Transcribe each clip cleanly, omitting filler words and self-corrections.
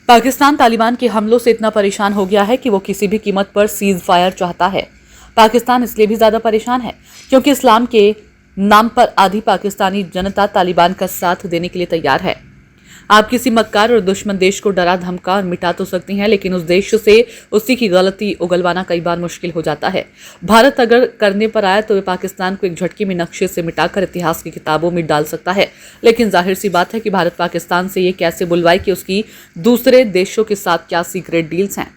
पाकिस्तान तालिबान के हमलों से इतना परेशान हो गया है कि वो किसी भी कीमत पर सीज फायर चाहता है। पाकिस्तान इसलिए भी ज्यादा परेशान है क्योंकि इस्लाम के नाम पर आधी पाकिस्तानी जनता तालिबान का साथ देने के लिए तैयार है। आप किसी मक्कार और दुश्मन देश को डरा धमका और मिटा तो सकती हैं, लेकिन उस देश से उसी की गलती उगलवाना कई बार मुश्किल हो जाता है। भारत अगर करने पर आया तो वे पाकिस्तान को एक झटके में नक्शे से मिटाकर इतिहास की किताबों में डाल सकता है, लेकिन जाहिर सी बात है कि भारत पाकिस्तान से ये कैसे बुलवाए कि उसकी दूसरे देशों के साथ क्या सीक्रेट डील्स हैं।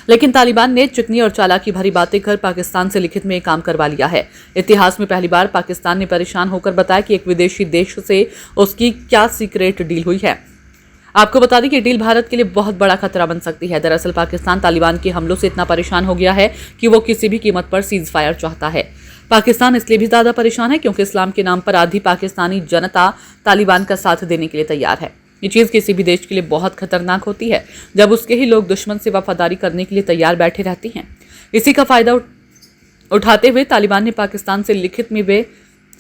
लेकिन तालिबान ने चिकनी और चालाकी भरी बातें कर पाकिस्तान से लिखित में काम करवा लिया है। इतिहास में पहली बार पाकिस्तान ने परेशान होकर बताया कि एक विदेशी देश से उसकी क्या सीक्रेट डील हुई है। आपको बता दें कि डील भारत के लिए बहुत बड़ा खतरा बन सकती है। दरअसल पाकिस्तान तालिबान के हमलों से इतना परेशान हो गया है कि वो किसी भी कीमत पर सीज फायर चाहता है। पाकिस्तान इसलिए भी ज्यादा परेशान है क्योंकि इस्लाम के नाम पर आधी पाकिस्तानी जनता तालिबान का साथ देने के लिए तैयार है। ये चीज किसी भी देश के लिए बहुत खतरनाक होती है जब उसके ही लोग दुश्मन से वफादारी करने के लिए तैयार बैठे रहती हैं। इसी का फायदा उठाते हुए तालिबान ने पाकिस्तान से लिखित में वे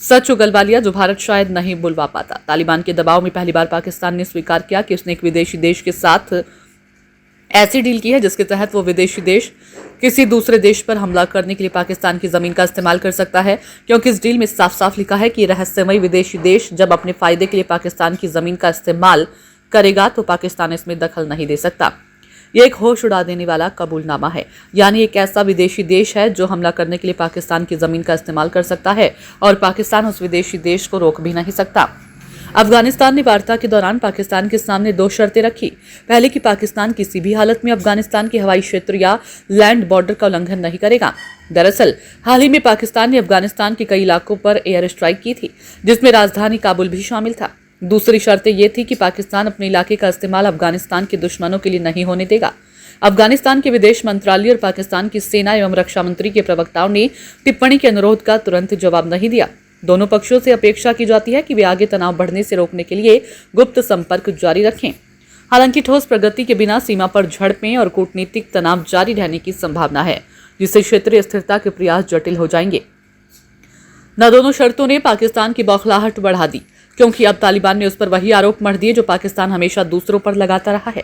सच उगलवा लिया जो भारत शायद नहीं बुलवा पाता। तालिबान के दबाव में पहली बार पाकिस्तान ने स्वीकार किया कि उसने एक विदेशी देश के साथ ऐसी डील की है जिसके तहत वो विदेशी देश किसी दूसरे देश पर हमला करने के लिए पाकिस्तान की जमीन का इस्तेमाल कर सकता है, क्योंकि इस डील में साफ साफ लिखा है कि रहस्यमयी विदेशी देश जब अपने फायदे के लिए पाकिस्तान की जमीन का इस्तेमाल करेगा तो पाकिस्तान इसमें दखल नहीं दे सकता। ये एक होश उड़ा देने वाला कबूलनामा है, यानी एक ऐसा विदेशी देश है जो हमला करने के लिए पाकिस्तान की जमीन का इस्तेमाल कर सकता है और पाकिस्तान उस विदेशी देश को रोक भी नहीं सकता। अफगानिस्तान ने वार्ता के दौरान पाकिस्तान के सामने 2 शर्तें रखी। पहले कि पाकिस्तान किसी भी हालत में अफगानिस्तान के हवाई क्षेत्र या लैंड बॉर्डर का उल्लंघन नहीं करेगा। दरअसल हाल ही में पाकिस्तान ने अफगानिस्तान के कई इलाकों पर एयर स्ट्राइक की थी, जिसमें राजधानी काबुल भी शामिल था। दूसरी शर्त ये थी कि पाकिस्तान अपने इलाके का इस्तेमाल अफगानिस्तान के दुश्मनों के लिए नहीं होने देगा। अफगानिस्तान के विदेश मंत्रालय और पाकिस्तान की सेना एवं रक्षा मंत्री के प्रवक्ताओं ने टिप्पणी के अनुरोध का तुरंत जवाब नहीं दिया। दोनों पक्षों से अपेक्षा की जाती है कि वे आगे तनाव बढ़ने से रोकने के लिए गुप्त संपर्क जारी रखें। हालांकि ठोस प्रगति के बिना सीमा पर झड़पें और कूटनीतिक तनाव जारी रहने की संभावना है, जिससे क्षेत्रीय स्थिरता के प्रयास जटिल हो जाएंगे। न दोनों शर्तों ने पाकिस्तान की बौखलाहट बढ़ा दी, क्योंकि अब तालिबान ने उस पर वही आरोप मढ़ दिए जो पाकिस्तान हमेशा दूसरों पर लगाता रहा है।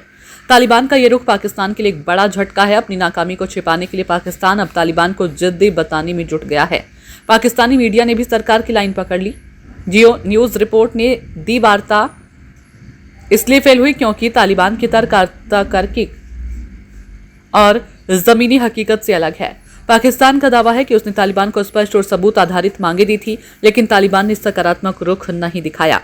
तालिबान का ये रुख पाकिस्तान के लिए एक बड़ा झटका है। अपनी नाकामी को छिपाने के लिए पाकिस्तान अब तालिबान को जिद्दी बताने में जुट गया है। पाकिस्तानी मीडिया ने भी सरकार की लाइन पकड़ ली। जियो न्यूज रिपोर्ट ने दी वार्ता इसलिए फेल हुई क्योंकि तालिबान की तर्क और जमीनी हकीकत से अलग है। पाकिस्तान का दावा है कि उसने तालिबान को स्पष्ट और सबूत आधारित मांगे दी थी, लेकिन तालिबान ने सकारात्मक रुख नहीं दिखाया।